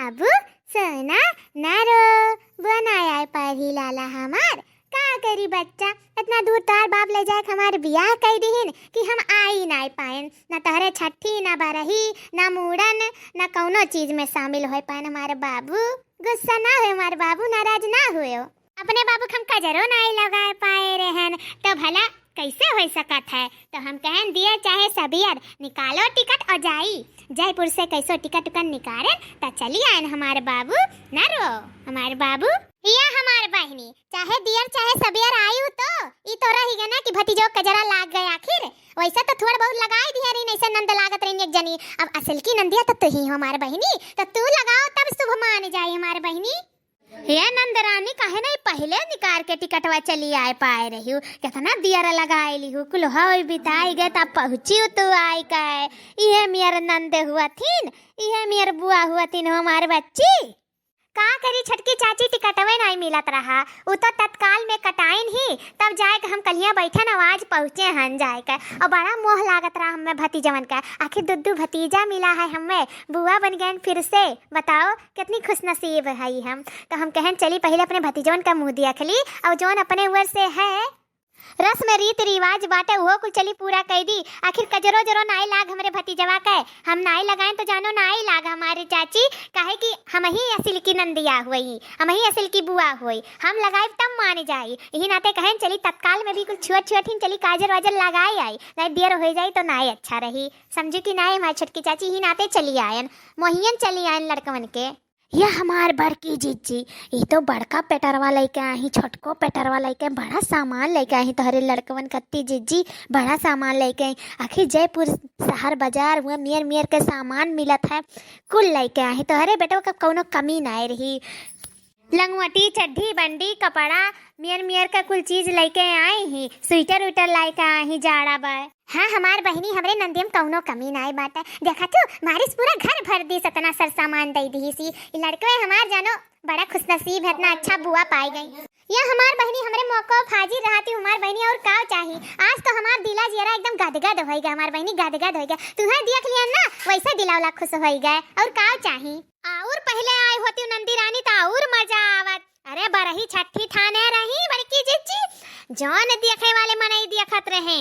बाबू सोना नारो बनाया पढ़ी लाला हमार का करी बच्चा इतना दूर तार बाप ले जाए हमारे बियाह कर दीन कि हम आई ना पाएन न तहरे छठी न बरही न मूड़न न कौनो चीज में शामिल हो पाए हमारे बाबू। गुस्सा ना हुए हमारे बाबू, नाराज ना हुए हो। अपने बाबू हम कजरो नहीं लगा पाए रहन तो भला कैसे हो सकत है। तो हम कहन दिए चाहे सबियर निकालो टिकट और जाई जयपुर से कैसो टिकट निकाले तो चली आए हमारे बाबू ना रो हमारे बाबू या हमारे बहनी चाहे दियर चाहे सबियर आई हो तो ई तो रही गया ना कि भतीजो कजरा लाग गए। आखिर वैसा तो थोड़ा बहुत लगाई दिया रही ऐसे नंद लागत रही एक जनी। अब असल की नंदिया तो तू ही हमारे बहनी तो तू लगाओ तब शुभ मान जाए हमारे बहनी। ये नंदरानी काहे नहीं पहले निकाल के टिकटवा चली आए पाए रही हूँ कितना दियर लगाई ली हूँ कुल हो बिताई गए तब पहुँची तू आई का ये मेरे नंद हुआ थीन ये मेरे बुआ हुआ थीन हमारे बच्ची का करी छटकी चाची टिकटवे नहीं मिलत रहा वो तो तत्काल में कटाइन ही तब जाए हम कलिया बैठे न आज पहुँचे हन जाए का और बड़ा मोह लागत रहा हमें भतीजवन का। आखिर दुद्दू भतीजा मिला है हमें बुआ बन गए फिर से बताओ कितनी खुशनसीब है हम। तो हम कहन चली पहले अपने भतीजवन का मुँह दिया खली और जौन अपने ऊपर से है रस्म रीत रिवाज बाटे वो कुल चली पूरा कह दी। आखिर कजरो जरो नाई लाग हमारे भतीजवा का हम नाई लगाएं तो जानो नाई लाग हमारे चाची काहे कि हम ही असल की नंदिया हुई हम ही असल की बुआ हुई हम लगाए तब माने जाई। यही नाते कहन चली तत्काल में भी कुछ छुअट छुअट ही चली काजर वाजर लगाई आई नहीं देर हो जाए तो नाई अच्छा रही समझू कि नाई हमारी छटकी चाची ही नाते चली आयन मोहियन चली आयन लड़कवन के। यह हमार बड़की जीजी ये तो बड़का पेटरवा लेके आई छोटको पेटरवा लेके बड़ा सामान लेके आई तोहरे लड़कवन कत्ती जीजी बड़ा सामान लेके आई। आखिर जयपुर शहर बाजार हुआ मियर मियर के सामान मिलत है कुल लेके आई तोहरे बेटो का कौनो कमी नहीं रही। लंगवटी चड्ढी बंडी कपड़ा मियर मियर का कुल चीज लेके आई ही स्वेटर उटर लेके आई ही जाड़ा बाय। हाँ हमार बहनी हमरे नंदियम कौनो कमी नाई बाटा देखा तू मारिस पूरा घर भर दी सतना सर सामान दे दी सी लड़के हमार जानो बड़ा खुशनसीब है इतना अच्छा बुआ पाई गई। या हमार बहनी हमरे मौका फाजिर रहती हमार बहनी और का चाहिए। आज तो हमार दिला जरा एकदम गदगद हो गया हमार बहनी गदगद हो गया तुम्हें देख लिया ना वैसे दिलावला खुश हो गए और का चाहिए। और पहले आई होती नंदी रानी तो और मजा आवत। अरे बरही छठी थाने रही बड़की जीजी जौन देखे वाले मनई देखत रहे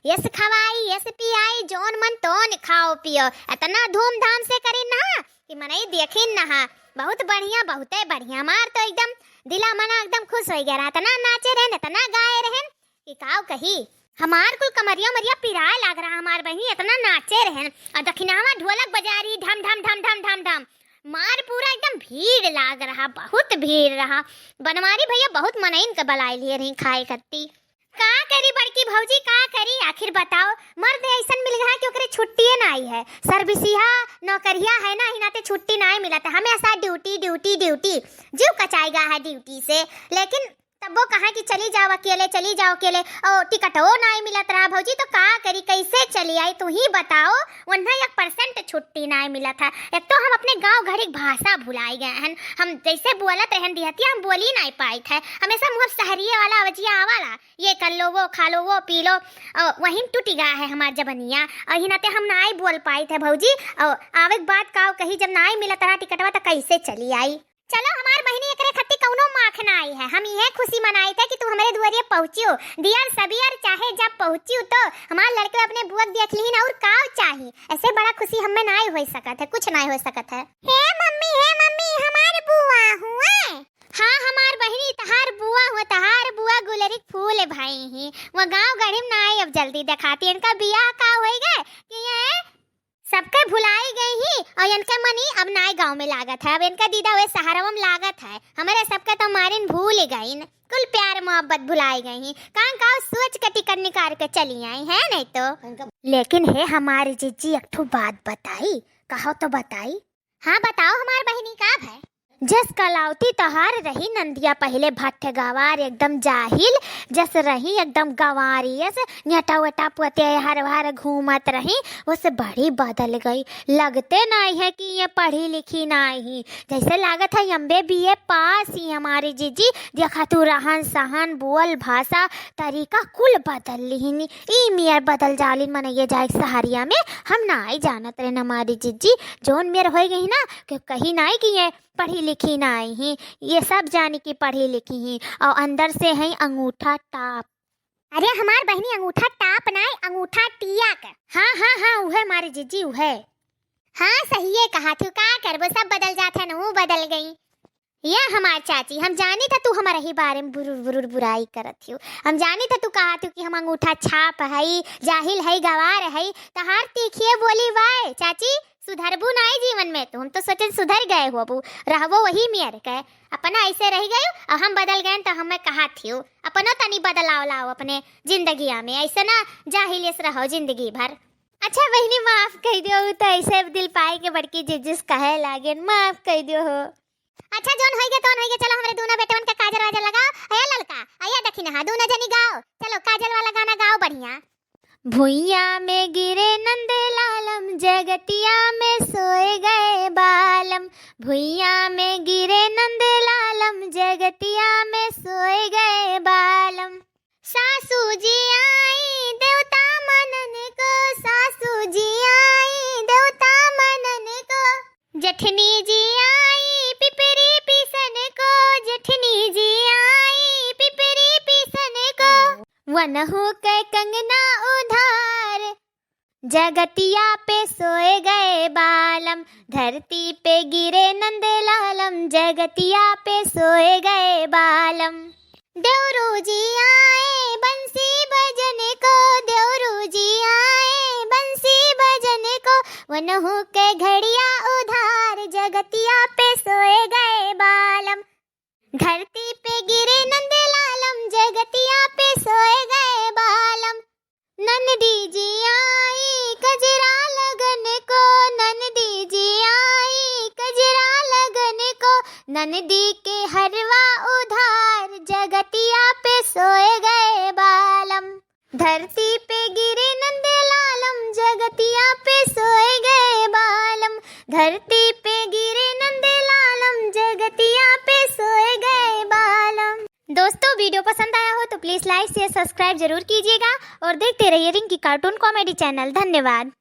यस खवाई यस पियाई जौन मन तोन खाओ पियो इतना धूमधाम से करे ना कि मनई देखिन ना बहुत बढ़िया मार तो एकदम दिला मना एकदम खुश हो गया इतना नाचे रहन इतना गाए रहन कि काव कही हमार कुल कमरिया मरिया पिराए लाग रहा हमार बहनी इतना नाचे रहन और दखिनावा ढोलक बजा रही ढम ढम ढम ढम ढम ढम मार पूरा एकदम भीड़ लाग रहा बहुत भीड़ रहा। बनवारी भैया बहुत मनइन के बलाई लिए रही खाए कत्ती का करी बड़की भौजी का करी। आखिर बताओ मर्द ऐसा मिल गया कि ओकरे छुट्टी ना आई है सर्विसिया नौकरिया है ना ही नाते छुट्टी ना मिला था हमेशा ड्यूटी ड्यूटी ड्यूटी जीव कचाएगा है ड्यूटी से। लेकिन तब वो कहा कि चली जाओ अकेले और टिकट हो ना मिलत रहा भौजी तो का करी कैसे चली आई तू ही बताओ 1% छुट्टी ना मिला था। एक तो हम अपने गांव घर की भाषा भुलाई गए हैं हम जैसे बोलत रहन दिहतिया हम बोली नहीं पाई थे हमेशा मुँह शहरिये वाला अवजिया आवाला ये कर लो वो खा लो वो पी लो वहीं टूटी गया है हमार जबनिया और ही नाते हम ना बोल पाई थे भौजी। और आवे बात का कही जब ना मिलत रहा टिकटवा तो कैसे चली आई। चलो हमार बहनी एकरे खत्ती कौनो माख ना आई है हम यह खुशी मनाई थे कि तू हमारे दुआरिये पहुंची हो दियर सबियर चाहे जब पहुंची हो तो हमार लड़के अपने बुआ देख ली और का चाहिए ऐसे बड़ा खुशी हमें ना हो सकत है कुछ ना हो सकत है। हे मम्मी हमार बुआ हुआ हाँ हमार बहनी तहार बुआ गुलरी फूल भाई ही वो गाँव गढ़ी में ना आई अब जल्दी दिखाती इनका बियाह का हो गए कि ये सबके भुलाई गई ही और इनके मनी अब नाई गांव में लागत है अब इनका दीदा हुए सहारा में लागत है हमारे सबके तो मारिन भूल गई कुल प्यार मोहब्बत भुलाई गई का सोच के टिकट निकाल के चली आई है नहीं तो। लेकिन है हमारी जीजी एक ठो बात बताई कहो तो बताई। हाँ बताओ हमारी बहनी का है। जस कलावती तहार रही नंदिया पहले भट्ट गवार एकदम जाहिल जस रही एकदम गवारियस न्यटा वटा पते हर हर घूमत रही उससे बड़ी बदल गई। लगते नहीं है कि ये पढ़ी लिखी नहीं, जैसे लागत है एमबे बीए पास ही हमारी जीजी। देखा तू रहन सहन बोल भाषा तरीका कुल बदल ली ई मियर बदल जालिन मन ये जाए सहरिया में हम ना ही जानत रहे हमारी जीजी जोन मेर हो गई ना कि कहीं ना कि ये पढ़ी लिखी ना आई ही, ये सब जानी कि पढ़ी लिखी ही और अंदर से है अंगूठा टाप। अरे हमार बहनी अंगूठा टाप ना अंगूठा टिया का। हाँ हाँ हाँ उहे मारी जीजी उहे। हाँ सही है कहा तू का करबो सब बदल जात है ना बदल गई। ये हमार चाची हम जानी था तू हमारे ही बारे में बुरुर बुराई करत थी। हम जानी था तू कहा तू कि हम अंगूठा छाप है जाहिल है गवार है तहार तीखिए बोली वाय चाची सुधरबू नहीं जीवन में तो हम तो सोचे सुधर गए हो अबू रहबो वही मियर के अपना ऐसे रह गए और हम बदल गए तो हमें कहा थी अपनो तनी बदलाव लाओ अपने जिंदगी में ऐसे ना जाहिलियस रहो जिंदगी भर। अच्छा बहनी माफ कर दो तो ऐसे दिल पाए के बड़की जिजिस कहे लागे माफ कर दो हो। अच्छा जोन होइगे तोन होइगे चलो हमारे दोनों बेटवन का काजल वाजल लगाओ आया ललका आया दखिन हा दोनों जनी गाओ चलो काजल वाला गाना गाओ बढ़िया। भुइया में गिरे नंद लालम जगतिया में सोए गए बालम भुइया में गिरे नंद लालम जगतिया में सोए गए बालम। सासू जी आई देवता मनन को सासू जी आई देवता मनन को जेठनी जी आई पिपरी पीसन को जेठनी जी आई पिपरी पीसन को वनहु के कंगना उधार जगतिया पे सोए गए बालम धरती पे गिरे नंद लालम जगतिया पे सोए गए बालम। देवरू जी आए बंसी बजने को देवरू जी आए बंसी बजने को वनहु के घड़िया उधार जगतिया पे सोए गए बालम। धरती पे गिरे नंद लालम जगतिया पे सोए गए बालम। नंदी जी आई कजरा लगने को नंदी जी आई कजरा लगने को नंदी के हरवा उधार जगतिया पे सोए गए बालम। धरती पे गिरे नंद लालम जगतिया पे सोए गए बालम धरती पे गिरे नंद लालम जगतिया पे सोए गए बालम। दोस्तों वीडियो पसंद आया हो तो प्लीज़ लाइक शेयर सब्सक्राइब जरूर कीजिएगा और देखते रहिए रिंकी कार्टून कॉमेडी चैनल। धन्यवाद।